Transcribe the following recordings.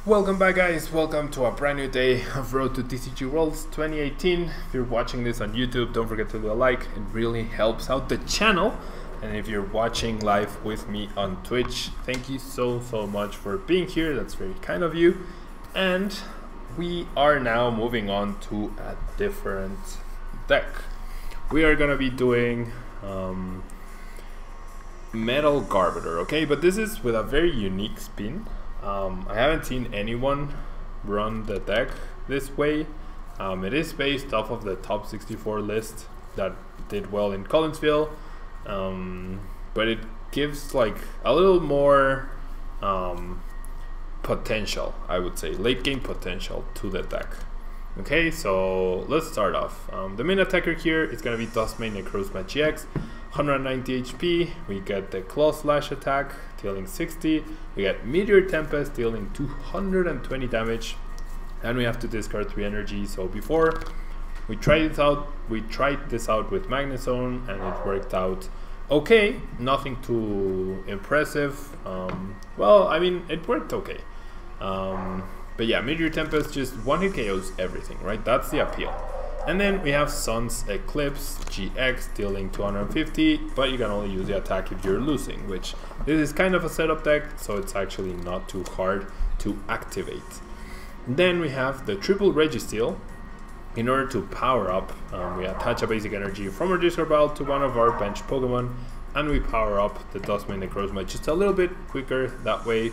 Welcome back, guys. Welcome to a brand new day of Road to TCG Worlds 2018. If you're watching this on YouTube, don't forget to leave a like. It really helps out the channel. And if you're watching live with me on Twitch, thank you so much for being here. That's very kind of you. And we are now moving on to a different deck. We are gonna be doing Metal GARBODOR, okay? But this is with a very unique spin. I haven't seen anyone run the deck this way. It is based off of the top 64 list that did well in Collinsville, but it gives like a little more potential, I would say, late game potential to the deck. Okay, so let's start off. The main attacker here is going to be Dusk Necrozma GX, 190 HP. We get the Claw Slash attack, dealing 60. We get Meteor Tempest, dealing 220 damage. And we have to discard 3 energy. So before we tried this out with Magnezone, and it worked out okay. Nothing too impressive. Well, I mean, it worked okay. But yeah, Meteor Tempest just one-hit KOs everything, right? That's the appeal. And then we have Sun's Eclipse GX, dealing 250, but you can only use the attack if you're losing, which this is kind of a setup deck, so it's actually not too hard to activate. Then we have the triple Registeel. In order to power up, we attach a basic energy from our discard pile to one of our bench Pokemon, and we power up the Duskmane Necrozma just a little bit quicker that way.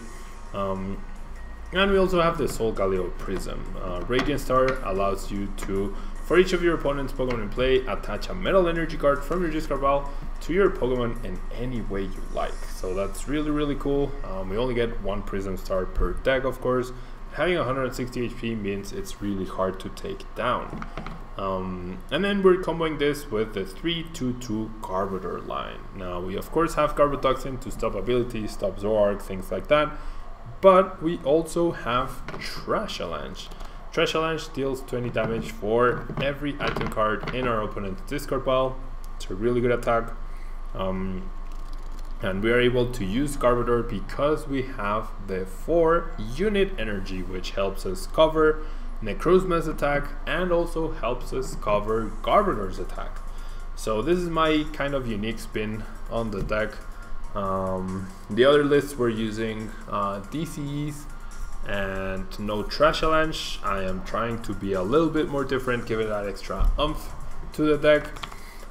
And we also have the Solgaleo Prism. Radiant Star allows you to, for each of your opponent's Pokemon in play, attach a metal energy card from your discard pile to your Pokemon in any way you like. So that's really cool. We only get 1 Prism Star per deck, of course. Having 160 HP means it's really hard to take down. And then we're comboing this with the 3-2-2 GARBODOR line. Now we of course have Garbotoxin to stop abilities, stop Zoroark, things like that. But we also have Trash Avalanche. Trash Avalanche deals 20 damage for every item card in our opponent's discard pile. It's a really good attack. And we are able to use GARBODOR because we have the 4 unit energy, which helps us cover Necrozma's attack and also helps us cover GARBODOR's attack. So this is my kind of unique spin on the deck. The other lists were using DCEs and no Trash Avalanche. I am trying to be a little bit more different, give it that extra oomph to the deck.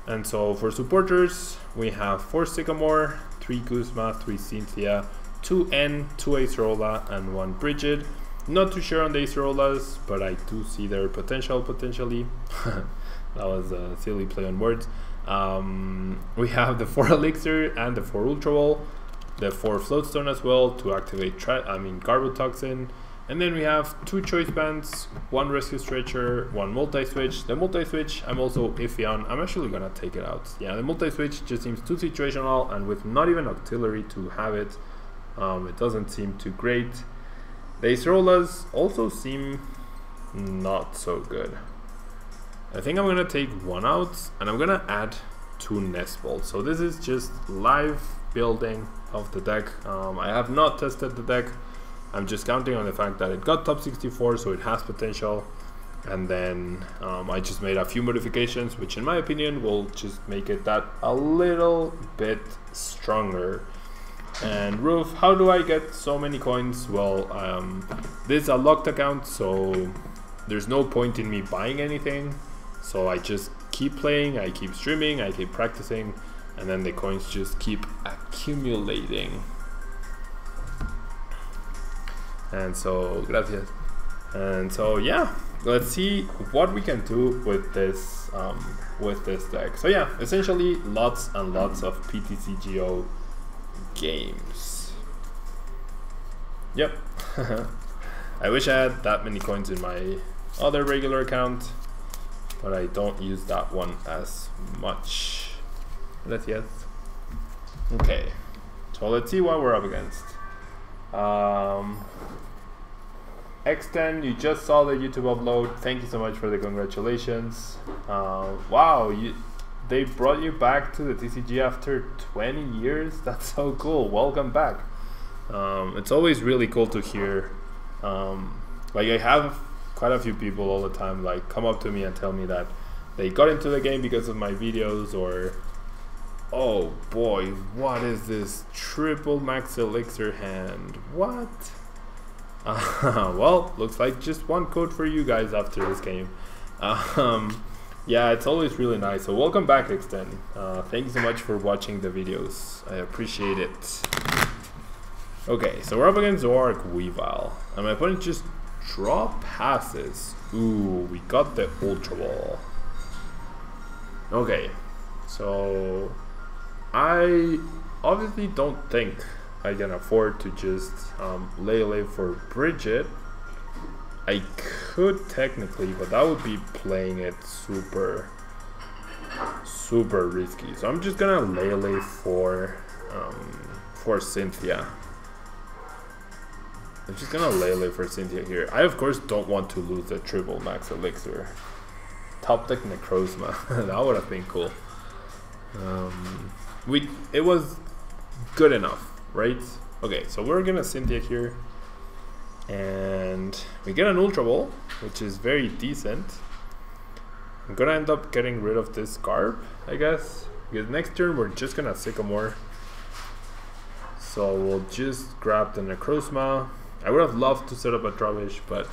And so for supporters, we have 4 Sycamore, 3 Guzma, 3 Cynthia, 2 N, 2 Acerola, and 1 Bridget. Not too sure on the Acerolas, but I do see their potential, potentially. That was a silly play on words. We have the 4 Elixir and the 4 Ultra Ball, the 4 Floatstone as well to activate Garbotoxin, and then we have 2 Choice Bands, 1 Rescue Stretcher, 1 Multi-Switch. The Multi-Switch I'm also iffy on. I'm actually gonna take it out. Yeah, the Multi-Switch just seems too situational, and with not even Auxiliary to have it, it doesn't seem too great. The Acerolas also seem not so good. I think I'm gonna take 1 out, and I'm gonna add 2 Nest Balls. So this is just live building of the deck. I have not tested the deck. I'm just counting on the fact that it got top 64, so it has potential. And then I just made a few modifications, which in my opinion will just make it that a little bit stronger. And Roof, how do I get so many coins? Well, this is a locked account, so there's no point in me buying anything. So I just keep playing, I keep streaming, I keep practicing, and then the coins just keep accumulating. And so, gracias. And so yeah, let's see what we can do with this deck. So yeah, essentially lots and lots of PTCGO games. Yep. I wish I had that many coins in my other regular account, but I don't use that one as much. Gracias. Okay, so let's see what we're up against. X10, you just saw the YouTube upload. Thank you so much for the congratulations. Wow, they brought you back to the TCG after 20 years. That's so cool. Welcome back. It's always really cool to hear Like I have quite a few people all the time like come up to me and tell me that they got into the game because of my videos, or oh boy, what is this triple max elixir hand? What? Well, looks like just one code for you guys after this game. Yeah, it's always really nice. So welcome back, Extend. Thank you so much for watching the videos. I appreciate it. Okay, so we're up against Zork Weavile, and my opponent just draw passes. Ooh, we got the Ultra Ball. Okay, so I obviously don't think I can afford to just Lele for Bridget. I could technically, but that would be playing it super risky. So I'm just gonna Lele for Cynthia. I'm just gonna Lele for Cynthia here. I of course don't want to lose the triple max elixir. Top deck Necrozma. That would have been cool. It was good enough, right? Okay, so we're gonna Cynthia here, and we get an Ultra Ball, which is very decent. I'm gonna end up getting rid of this Garb, I guess, because next turn we're just gonna Sycamore. So we'll just grab the Necrozma. I would have loved to set up a Trubbish, but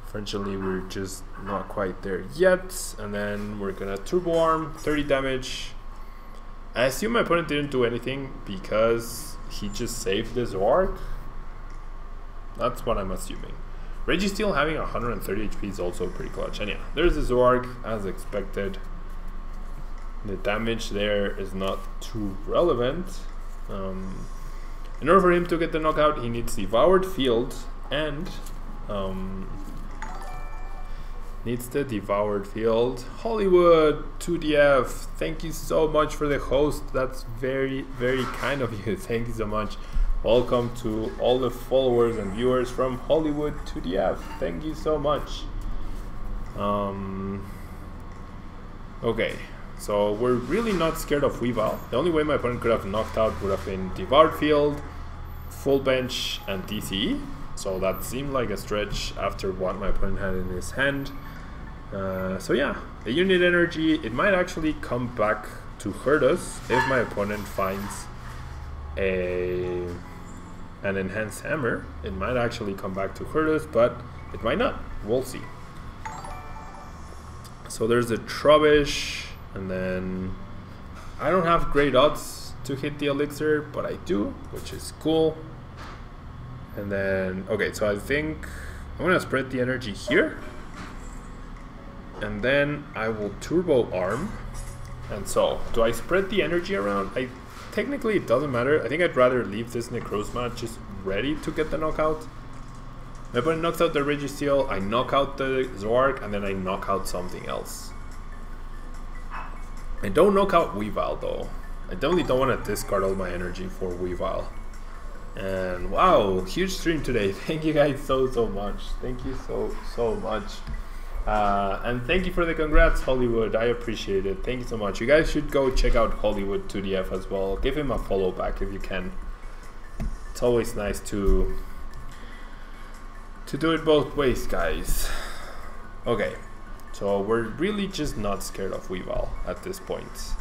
unfortunately we're just not quite there yet. And then we're gonna Turbo Arm, 30 damage. I assume my opponent didn't do anything because he just saved the Zork. That's what I'm assuming. Registeel having 130 HP is also pretty clutch. And yeah, there's the Zork as expected. The damage there is not too relevant. In order for him to get the knockout, he needs Devoured Field and needs the Devoured Field. Hollywood 2DF, thank you so much for the host. That's very, very kind of you. Thank you so much. Welcome to all the followers and viewers from Hollywood 2DF. Thank you so much. Okay, so we're really not scared of Weavile. The only way my opponent could have knocked out would have been Devoured Field, Full Bench, and DCE. So that seemed like a stretch after what my opponent had in his hand. So yeah, the unit energy, it might actually come back to hurt us if my opponent finds an enhanced hammer. It might actually come back to hurt us, but it might not. We'll see. So there's a Trubbish, and then I don't have great odds to hit the elixir, but I do, which is cool. And then, okay, so I think I'm gonna spread the energy here, and then I will Turbo Arm. And so, do I spread the energy around? Technically it doesn't matter. I think I'd rather leave this Necrozma just ready to get the knockout. My opponent knocks out the Registeel, I knock out the Zork, and then I knock out something else. I don't knock out Weavile though. I definitely don't want to discard all my energy for Weavile. And wow, huge stream today. Thank you guys so much. Thank you so much. And thank you for the congrats, Hollywood. I appreciate it. Thank you so much. You guys should go check out Hollywood 2DF as well. Give him a follow back if you can. It's always nice to do it both ways, guys. Okay, so we're really just not scared of Weavile at this point.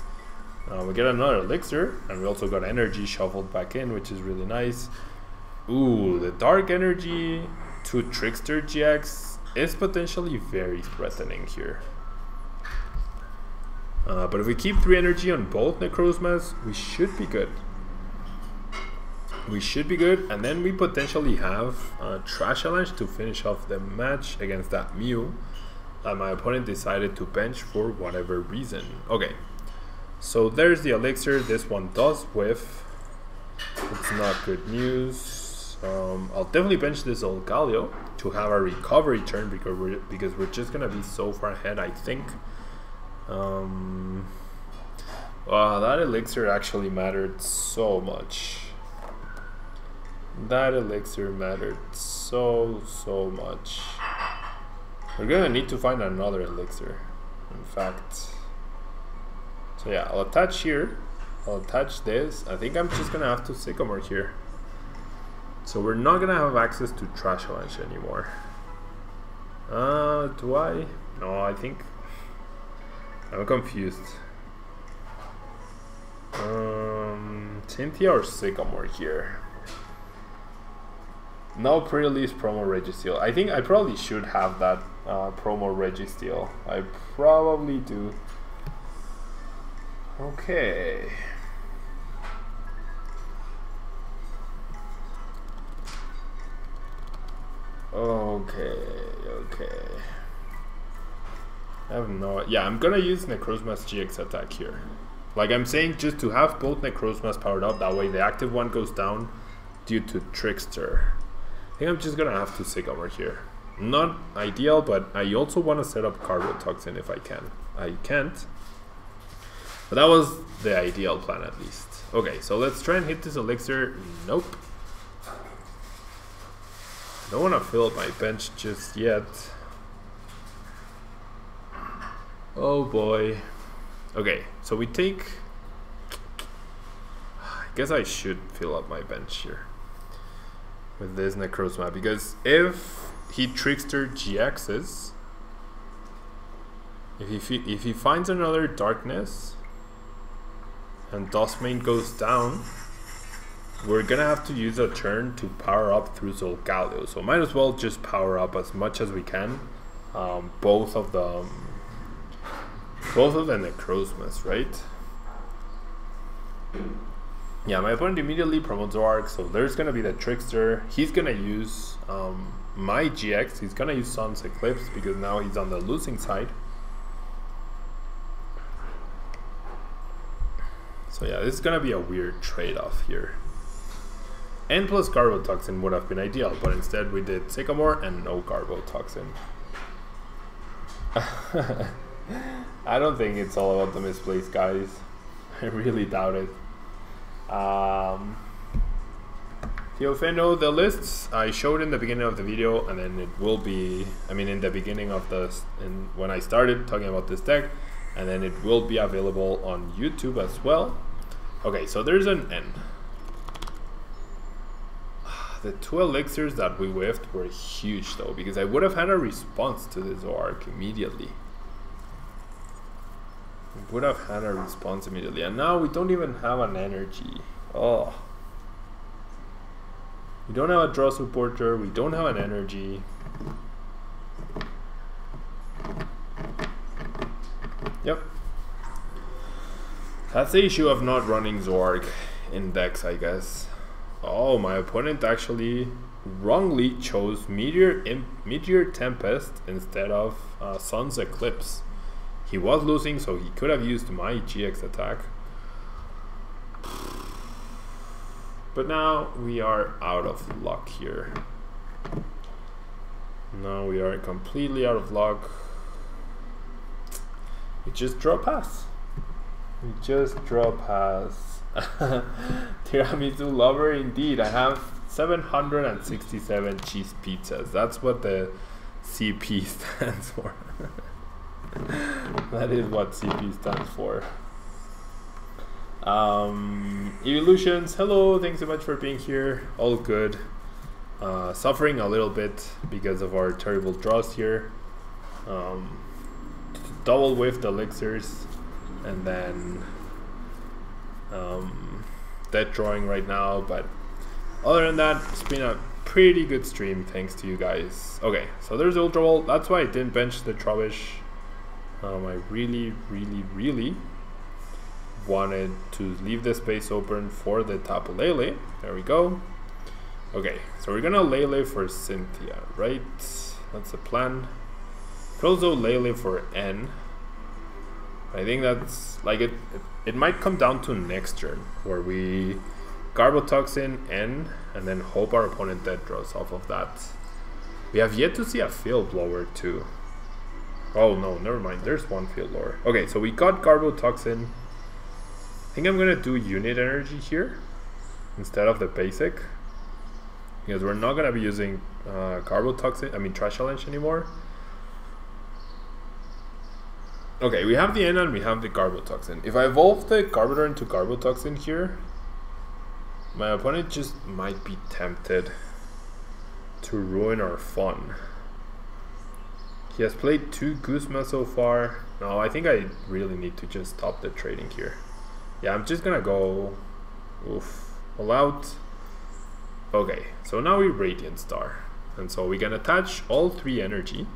We get another elixir, and we also got energy shuffled back in, which is really nice. Ooh, the dark energy to Trickster GX is potentially very threatening here. But if we keep 3 energy on both Necrozmas, we should be good. We should be good, and then we potentially have Trash Avalanche to finish off the match against that Mew that my opponent decided to bench for whatever reason. Okay. So there's the elixir. This one does whiff. It's not good news. I'll definitely bench this Solgaleo to have a recovery turn because we're just gonna be so far ahead, I think. Wow, that elixir actually mattered so much. That elixir mattered so much. We're gonna need to find another elixir, in fact. So yeah, I'll attach here. I'll attach this. I think I'm just gonna have to Sycamore here. So we're not gonna have access to Trash Avalanche anymore. Do I? No, I think I'm confused. Cynthia or Sycamore here? No pre-release promo Registeel. I think I probably should have that promo Registeel. I probably do. Okay. Okay. I have no... Yeah, I'm gonna use Necrozma's GX attack here. Like I'm saying, just to have both Necrozmas powered up, that way the active one goes down due to Trickster. I think I'm just gonna have to Sycamore here. Not ideal, but I also want to set up Carbotoxin if I can. I can't. But that was the ideal plan at least. Okay, so let's try and hit this elixir. Nope. Don't want to fill up my bench just yet. Oh boy. Okay, so we take... I guess I should fill up my bench here with this Necrozma, because if he Trickster GXs, if he finds another Darkness and Duskmane goes down, we're gonna have to use a turn to power up through Solgaleo. So might as well just power up as much as we can. Both of the Necrozmas, right? Yeah, my opponent immediately promotes Zoark, so there's gonna be the Trickster. He's gonna use my GX. He's gonna use Sun's Eclipse because now he's on the losing side. So yeah, this is gonna be a weird trade-off here. N plus Garbotoxin would have been ideal, but instead we did Sycamore and no Garbotoxin. I don't think it's all about the misplays, guys. I really doubt it. Theofeno, the lists I showed in the beginning of the video, and then it will be, I mean in the beginning of the, when I started talking about this deck, and then it will be available on YouTube as well. Okay, so there's an N. The 2 elixirs that we whiffed were huge though, because I would have had a response to this Zoark immediately. Would have had a response immediately, and now we don't even have an energy. Oh, we don't have a draw supporter, we don't have an energy. Yep, that's the issue of not running Zoark in decks, I guess. Oh, my opponent actually wrongly chose Meteor Tempest instead of Sun's Eclipse. He was losing, so he could have used my GX attack. But now we are out of luck here. Now we are completely out of luck. We just draw pass. We just draw pass. Tiramisu lover indeed. I have 767 cheese pizzas. That's what the CP stands for. That is what CP stands for. Evolutions, hello, thanks so much for being here. All good. Suffering a little bit because of our terrible draws here. Double whiffed elixirs, and then dead drawing right now, but other than that, it's been a pretty good stream thanks to you guys. Okay, so there's Ultra Ball. That's why I didn't bench the Trubbish. I really wanted to leave the space open for the Tapu Lele. There we go. Okay, so we're gonna Lele for Cynthia, right? That's the plan. Could also Lele for N. I think that's like it might come down to next turn where we Garbotoxin N and then hope our opponent dead draws off of that. We have yet to see a field blower too. Oh no, never mind, there's one field blower. Okay, so we got Garbotoxin. I think I'm gonna do unit energy here instead of the basic, because we're not gonna be using Garbotoxin, I mean Trash Challenge anymore. Okay, we have the N and we have the Garbotoxin. If I evolve the Garbodor into Garbotoxin here, My opponent just might be tempted to ruin our fun. He has played 2 Guzma so far. No, I think I really need to just stop the trading here. Yeah, I'm just gonna go all out. Okay, so now we Radiant Star. And so we can attach all 3 energy.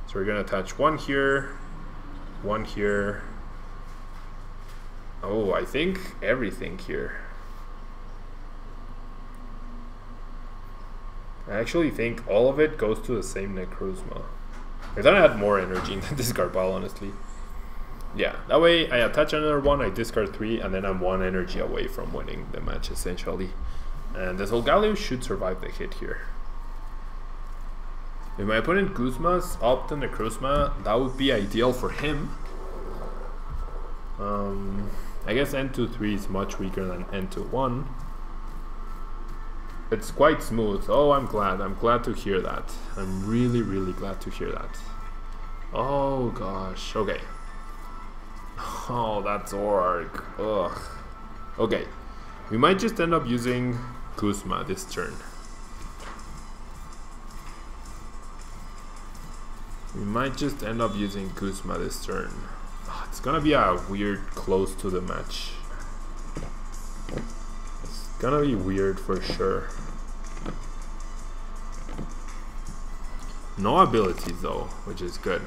So we're gonna attach 1 here, 1 here. Oh, I think everything here. I actually think all of it goes to the same Necrozma. I thought I had more energy in this Garbodor, honestly. Yeah, that way I attach another 1, I discard 3, and then I'm 1 energy away from winning the match, essentially. And the Solgaleo should survive the hit here. If my opponent Guzma's up the Necrozma, that would be ideal for him. I guess N2-3 is much weaker than N2-1. It's quite smooth. Oh, I'm glad to hear that. I'm really, really glad to hear that. Oh gosh, okay. Oh, that's Orc. Ugh. Okay, we might just end up using Guzma this turn. Oh, it's gonna be a weird close to the match. It's gonna be weird for sure. No abilities though, which is good.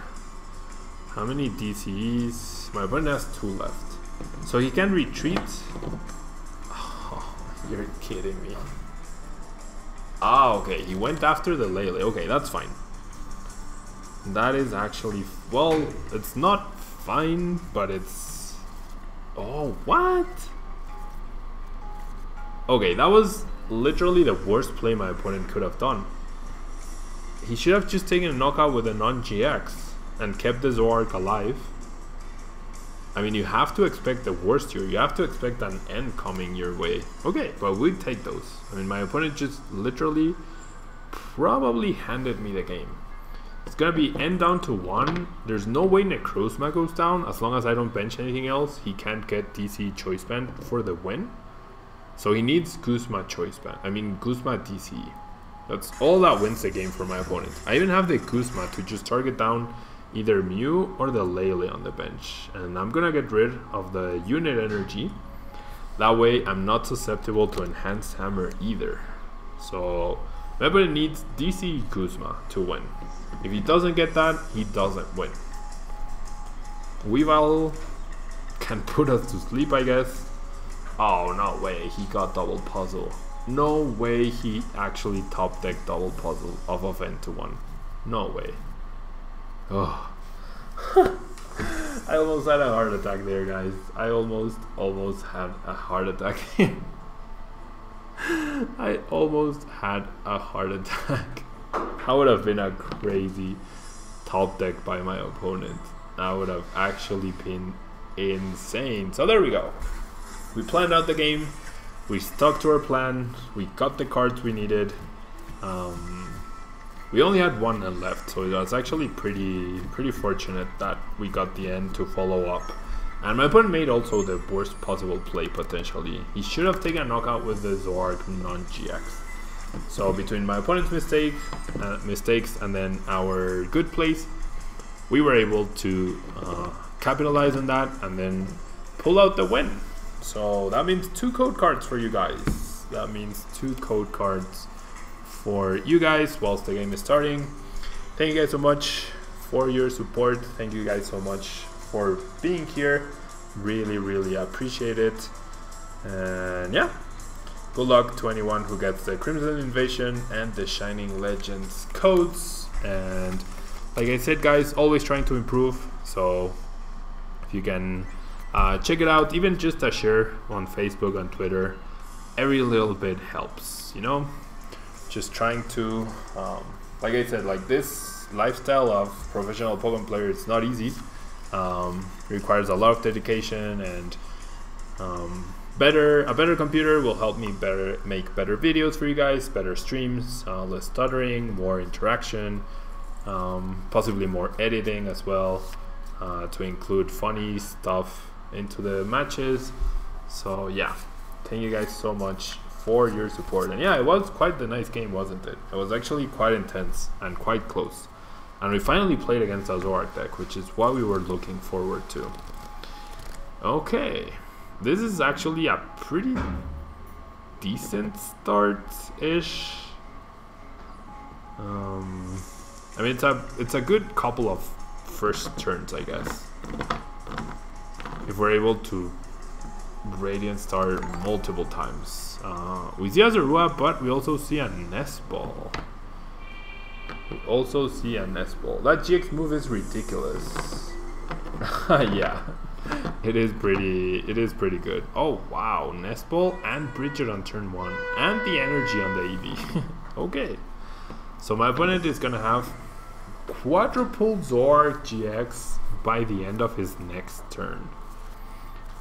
How many DCEs? My opponent has 2 left. So he can retreat. Oh, you're kidding me. Ah, okay, he went after the Lele. Okay, that's fine. That is actually, well, it's not fine, but it's... Oh, what? Okay, that was literally the worst play my opponent could have done. He should have just taken a knockout with a non-GX and kept the Zoroark alive. I mean, you have to expect the worst here. You have to expect an end coming your way. Okay, but we'd take those. I mean, my opponent just literally probably handed me the game. It's gonna be end down to 1. There's no way Necrozma goes down. As long as I don't bench anything else, he can't get DC Choice Band for the win. So he needs Guzma Choice Band. I mean, Guzma DC. That's all that wins the game for my opponent. I even have the Guzma to just target down either Mew or the Lele on the bench. And I'm gonna get rid of the unit energy. That way I'm not susceptible to Enhanced Hammer either. So my opponent needs DC Guzma to win. If he doesn't get that, he doesn't win. Weavile can put us to sleep, I guess. Oh, no way, he got double puzzle. No way he actually top decked double puzzle off of N2-1. No way. Oh. I almost had a heart attack there, guys. I almost had a heart attack. I almost had a heart attack. That would have been a crazy top deck by my opponent. That would have actually been insane. So there we go. We planned out the game. We stuck to our plan. We got the cards we needed. We only had 1 left, so it was actually pretty fortunate that we got the end to follow up. And my opponent made also the worst possible play potentially. He should have taken a knockout with the Zoroark non-GX. So between my opponent's mistakes and then our good plays, we were able to capitalize on that and then pull out the win. So that means 2 code cards for you guys. That means 2 code cards for you guys whilst the game is starting. Thank you guys so much for your support. Thank you guys so much for being here. Really appreciate it. And yeah, good luck to anyone who gets the Crimson Invasion and the Shining Legends codes. And like I said, guys, always trying to improve. So if you can check it out, even just a share on Facebook, on Twitter, every little bit helps, you know. Just trying to, like I said, like this lifestyle of professional Pokemon player, it's not easy. Requires a lot of dedication, and a better computer will help me make better videos for you guys, better streams, less stuttering, more interaction, possibly more editing as well, to include funny stuff into the matches. So yeah, thank you guys so much for your support. And yeah, it was quite the nice game, wasn't it? It was actually quite intense and quite close. And we finally played against a Zorak deck, which is what we were looking forward to. Okay, this is actually a pretty decent start-ish. I mean, it's a good couple of first turns, I guess. If we're able to Radiant Star multiple times. We see a Zorua, but we also see a Nest Ball. We also see a Nest Ball. That GX move is ridiculous. Yeah, it is pretty good. Oh wow, Nest Ball and Bridget on turn 1, and the energy on the EV. Okay, so my opponent is gonna have quadruple Zorak GX by the end of his next turn.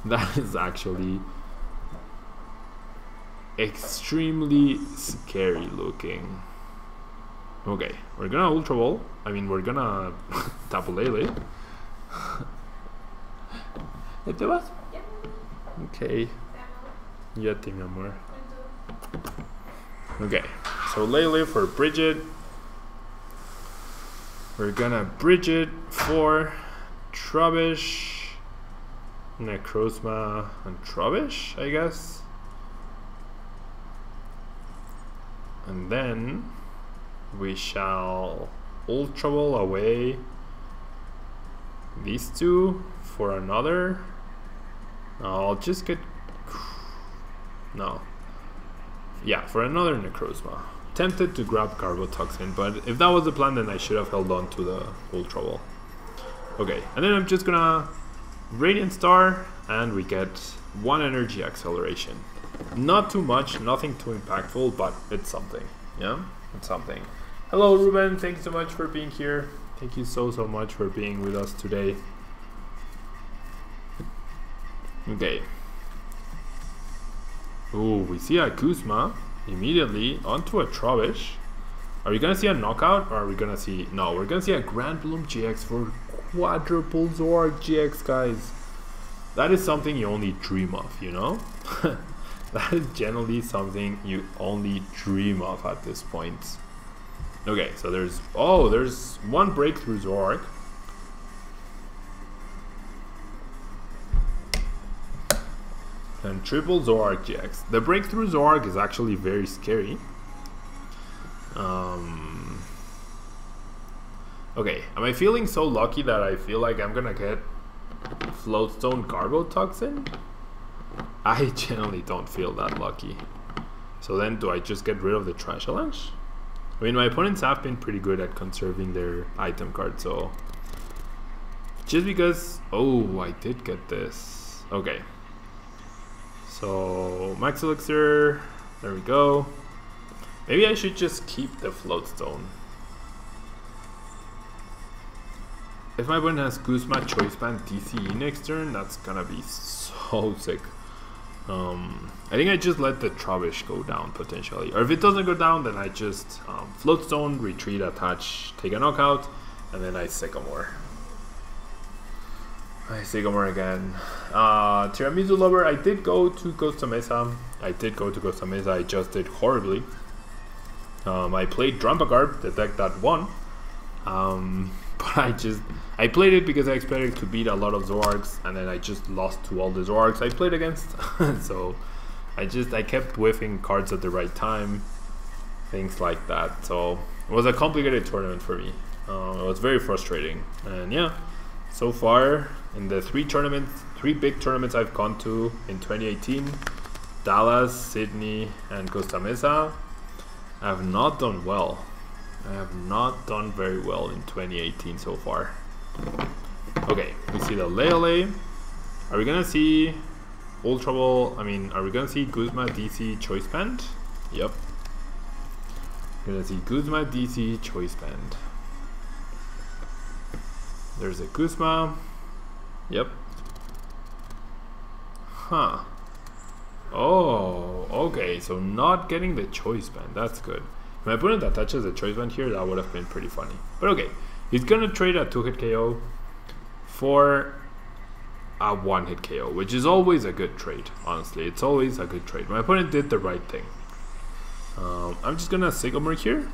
That is actually extremely scary looking. Okay, we're gonna Ultra Ball. I mean, we're gonna Tablemon. ¿Te vas? Okay. Ya te, mi amor. Okay, so Lele for Bridget. We're gonna Bridget for Trubbish, Necrozma, and Trubbish, I guess. And then we shall Ultra Ball away these two for another. I'll just get no. Yeah, for another Necrozma. Tempted to grab Garbotoxin, but if that was the plan, then I should have held on to the Ultra Ball. Okay, and then I'm just gonna Radiant Star, and we get 1 energy acceleration. Not too much, nothing too impactful, but it's something. Yeah, it's something. Hello, Ruben. Thank you so much for being here. Thank you so much for being with us today. Okay. Ooh, we see a Guzma immediately onto a Trubbish. Are we gonna see a knockout, or are we gonna see... No, we're gonna see a Grand Bloom GX for quadruple Zorak GX, guys. That is something you only dream of, you know? That is generally something you only dream of at this point. Okay, so there's... Oh, there's 1 breakthrough Zorak. And triple Zorak GX. The breakthrough Zorak is actually very scary. Okay, am I feeling so lucky that I feel like I'm gonna get Floatstone Garbotoxin? I generally don't feel that lucky. So then do I just get rid of the Trash Avalanche? I mean, my opponents have been pretty good at conserving their item card, so... Just because... Oh, I did get this. Okay. So, Max Elixir, there we go. Maybe I should just keep the Floatstone. If my opponent has Guzma, Choice Band, DCE next turn, that's gonna be so sick. I think I just let the Trubbish go down potentially. Or if it doesn't go down, then I just Floatstone, retreat, attach, take a knockout, and then I Sycamore. I Sycamore again. Tiramisu Lover, I did go to Costa Mesa. I just did horribly. I played Drumpagarb, the deck that won. But I played it because I expected to beat a lot of Zorks, and then I just lost to all the Zorks I played against. So I kept whiffing cards at the right time, things like that. So it was a complicated tournament for me. It was very frustrating, and yeah, so far in the 3 big tournaments I've gone to in 2018, Dallas, Sydney, and Costa Mesa, I have not done well. I have not done very well in 2018 so far. Okay, we see the Lele. Are we gonna see Ultra Ball? I mean, are we gonna see Guzma DC Choice Band? Yep. Gonna see Guzma DC Choice Band. There's a Guzma. Yep. Huh. Oh, okay, so not getting the Choice Band, that's good. If my opponent attaches a Choice Band here, that would have been pretty funny. But okay, he's gonna trade a 2-hit KO for a one-hit KO, which is always a good trade. Honestly, it's always a good trade. My opponent did the right thing. I'm just gonna Sycamore here.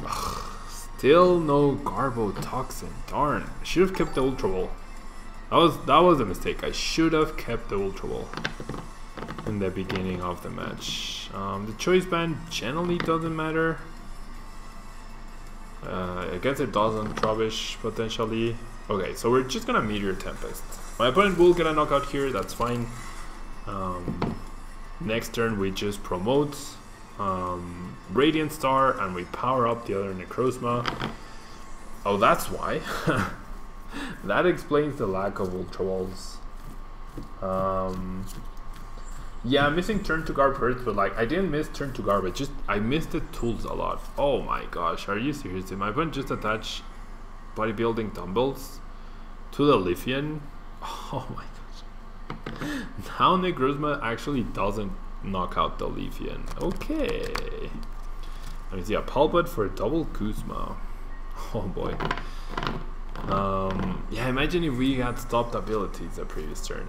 Ugh, still no Garbotoxin. Darn, I should have kept the Ultra Ball. That was a mistake. I should have kept the Ultra Ball in the beginning of the match. The choice band generally doesn't matter. I guess it doesn't. Rubbish potentially. Okay, so we're just gonna Meteor Tempest. My opponent will get a knockout here. That's fine. Next turn we just promote Radiant Star and we power up the other Necrozma. Oh, that's why. That explains the lack of Ultra Balls. Yeah, I'm missing turn to Garb hurts, but like I didn't miss turn to Garb, I missed the tools a lot. Oh my gosh, are you serious? Did my opponent just attach bodybuilding dumbbells to the Lithian? Oh my gosh. Now Necrozma actually doesn't knock out the Lithian. Okay. Let me see, a Pulpit for a double Kuzma. Oh boy. Yeah, imagine if we had stopped abilities the previous turn.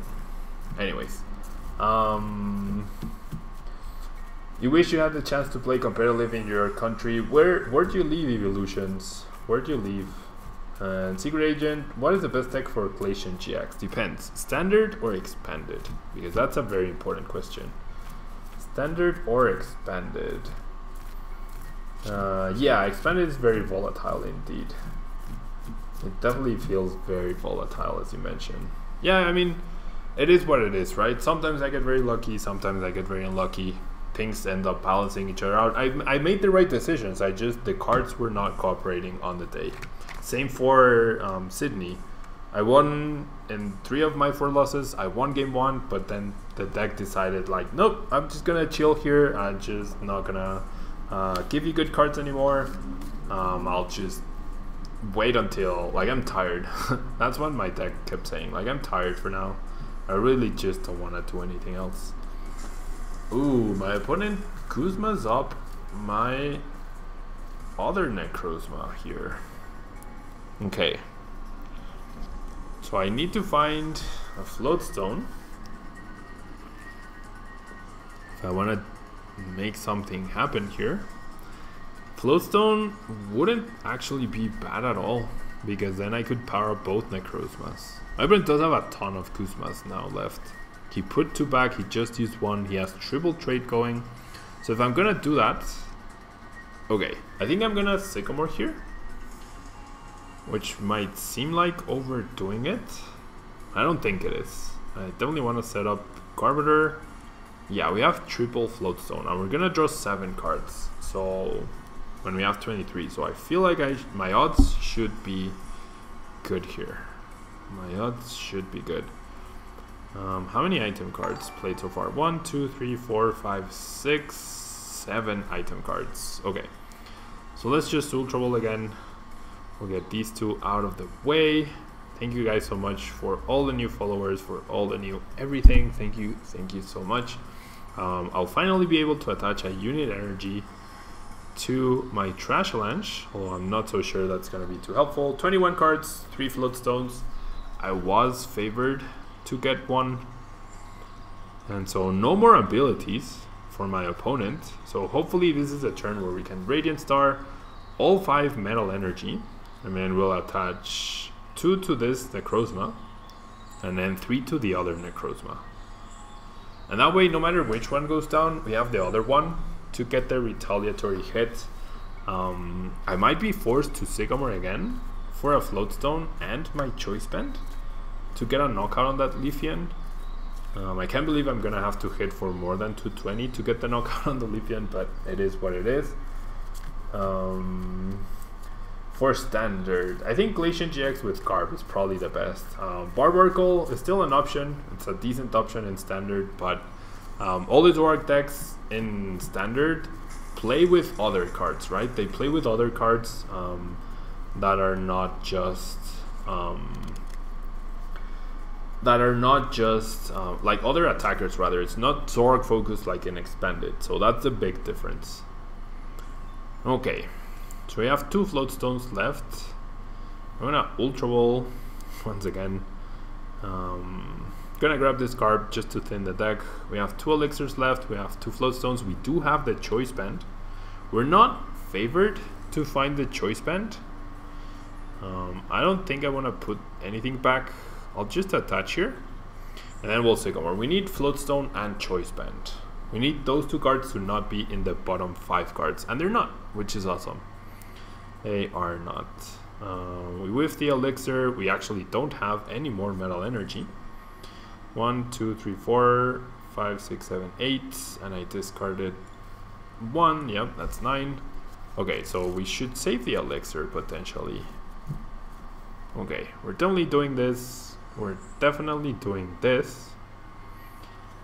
Anyways. You wish you had the chance to play competitive in your country. Where'd you leave Evolutions? Where'd you leave? And Secret Agent, what is the best deck for Glacian GX? Depends. Standard or expanded? Because that's a very important question. Standard or expanded? Yeah, expanded is very volatile indeed. It definitely feels very volatile, as you mentioned. Yeah, I mean, it is what it is, right? Sometimes I get very lucky, sometimes I get very unlucky. Things end up balancing each other out. I made the right decisions, the cards were not cooperating on the day. Same for Sydney. I won in 3 of my 4 losses. I won game 1, but then the deck decided like, nope, I'm just gonna chill here. I'm just not gonna give you good cards anymore. I'll just wait until, like, I'm tired. That's what my deck kept saying, like, I'm tired for now. I really just don't want to do anything else. Ooh, my opponent Kuzma's up my other Necrozma here. Okay. So I need to find a Floatstone if I want to make something happen here. Floatstone wouldn't actually be bad at all, because then I could power up both Necrozmas. My opponent does have a ton of Kuzmas now left. He put 2 back, he just used 1, he has triple trade going. So if I'm gonna do that, okay, I think I'm gonna Sycamore here, which might seem like overdoing it. I don't think it is. I definitely want to set up Garbodor. Yeah, we have triple Floatstone, and we're gonna draw 7 cards. So when we have 23, so I feel like my odds should be good here. My odds should be good. How many item cards played so far? 1, 2, 3, 4, 5, 6, 7 item cards. Okay, so let's just Ultra Ball again. We'll get these 2 out of the way. Thank you guys so much for all the new followers, for all the new everything. Thank you so much. I'll finally be able to attach a unit energy to my Trash Avalanche, although I'm not so sure that's going to be too helpful. 21 cards, 3 Floatstones. I was favored to get 1, and so no more abilities for my opponent. So hopefully this is a turn where we can Radiant Star all 5 Metal Energy, and then we'll attach 2 to this Necrozma and then 3 to the other Necrozma, and that way no matter which one goes down, we have the other one to get the retaliatory hit. I might be forced to Sycamore again for a Floatstone and my Choice Band to get a knockout on that Lithian. I can't believe I'm gonna have to hit for more than 220 to get the knockout on the Lithian, but it is what it is. For Standard, I think Glacian GX with Garb is probably the best. Barbaracle is still an option. It's a decent option in Standard, but all the Zorak decks in Standard play with other cards, right? They play with other cards that are not just like other attackers, rather. It's not Zorak focused like in Expanded, so that's a big difference. Okay, so we have 2 Floatstones left. I'm gonna Ultra Ball once again. Gonna grab this card just to thin the deck. We have 2 elixirs left, we have 2 floatstones, we do have the choice band. We're not favored to find the choice band. I don't think I want to put anything back. I'll just attach here and then we'll Sycamore. We need floatstone and choice band. We need those 2 cards to not be in the bottom 5 cards, and they're not, which is awesome. They are not. We whiff the elixir. We actually don't have any more metal energy. 1, 2, 3, 4, 5, 6, 7, 8, and I discarded 1. Yep, that's 9. Okay, so we should save the elixir potentially. Okay, we're definitely doing this. We're definitely doing this.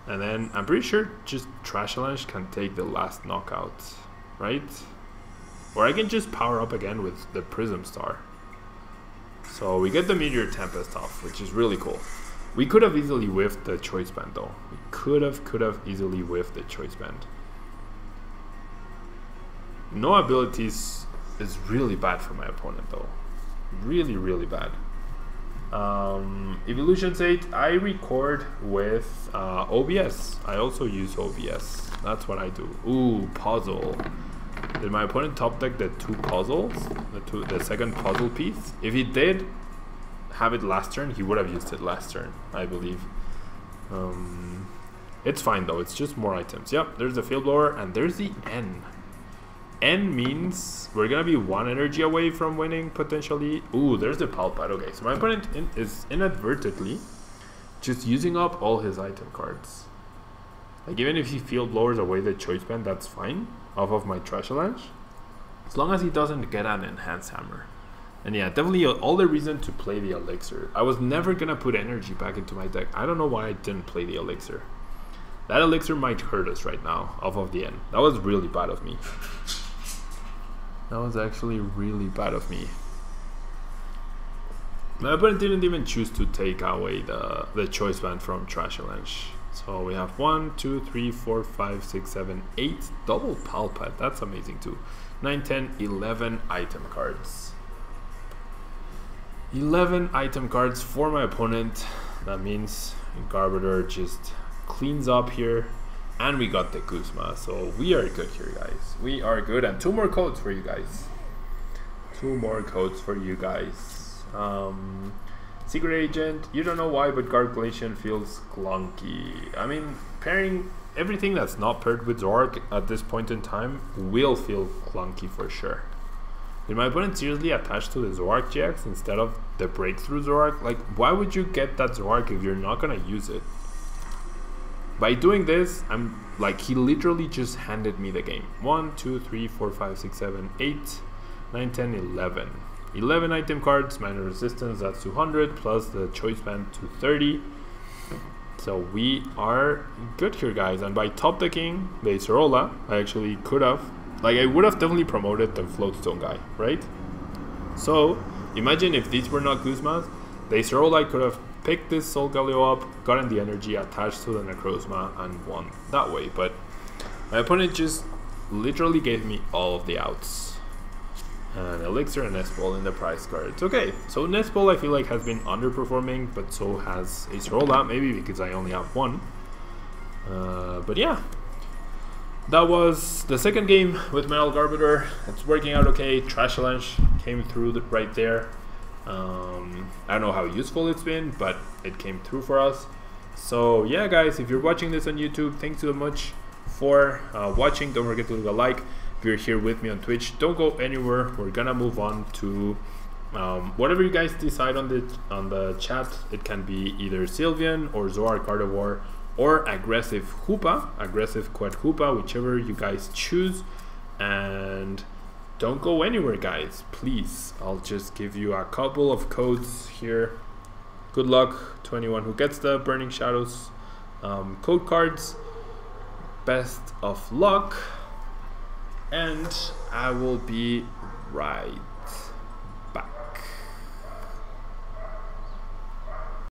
And then I'm pretty sure just Trash Challenge can take the last knockout, right? Or I can just power up again with the Prism Star. So we get the Meteor Tempest off, which is really cool. We could have easily whiffed the choice band though. We could have easily whiffed the choice band. No abilities is really bad for my opponent though. Really bad. Evolution 8, I record with OBS. I also use OBS. That's what I do. Ooh, puzzle. Did my opponent top deck the 2 puzzles? The second puzzle piece? If he did have it last turn, he would have used it last turn, I believe. It's fine though, it's just more items. Yep, there's the Field Blower and there's the N. N means we're gonna be 1 energy away from winning potentially. Ooh, there's the Palpad. Okay, so my opponent is inadvertently just using up all his item cards. Like even if he Field Blowers away the choice band, that's fine off of my Trash Challenge, as long as he doesn't get an Enhanced Hammer. And yeah, definitely all the reason to play the elixir. I was never gonna put energy back into my deck. I don't know why I didn't play the elixir. That elixir might hurt us right now off of the N. That was really bad of me. That was actually really bad of me. My opponent didn't even choose to take away the choice band from Trash Challenge. So we have 1, 2, 3, 4, 5, 6, 7, 8 double Palpad. That's amazing too. 9, 10, 11 item cards. 11 item cards for my opponent. That means GARBODOR just cleans up here. And we got the Guzma, so we are good here, guys. We are good, and 2 more codes for you guys. 2 more codes for you guys. Secret Agent, you don't know why, but Gargulation feels clunky. I mean, pairing everything that's not paired with Zorak at this point in time will feel clunky for sure. Did my opponent seriously attach to the Zorak GX instead of the Breakthrough Zorak? Like, why would you get that Zorak if you're not gonna use it? By doing this, I'm like, he literally just handed me the game. 1, 2, 3, 4, 5, 6, 7, 8, 9, 10, 11. 11 item cards, minor resistance, that's 200, plus the choice band 230. So we are good here, guys. And by top decking the Acerola, I actually could have, like, I would have definitely promoted the Floatstone guy, right? So imagine if these were not Guzmas, the Acerola could have picked this Solgaleo up, gotten the energy, attached to the Necrozma, and won that way. But my opponent just literally gave me all of the outs. And Elixir and Nestball in the prize cards. Okay, so Nestball I feel like has been underperforming, but so has Acerola, maybe because I only have 1. But yeah, that was the second game with Metal GARBODOR. It's working out okay. Trash Challenge came through right there. I don't know how useful it's been, but it came through for us. So yeah, guys, if you're watching this on YouTube, thanks so much for watching. Don't forget to leave a like. If you're here with me on Twitch, don't go anywhere. We're gonna move on to whatever you guys decide on the chat. It can be either Sylveon or Zoar Gardevoir or aggressive Hoopa, aggressive Quet Hoopa, whichever you guys choose. And don't go anywhere, guys, please. I'll just give you a couple of codes here. Good luck to anyone who gets the Burning Shadows code cards. Best of luck, and I will be right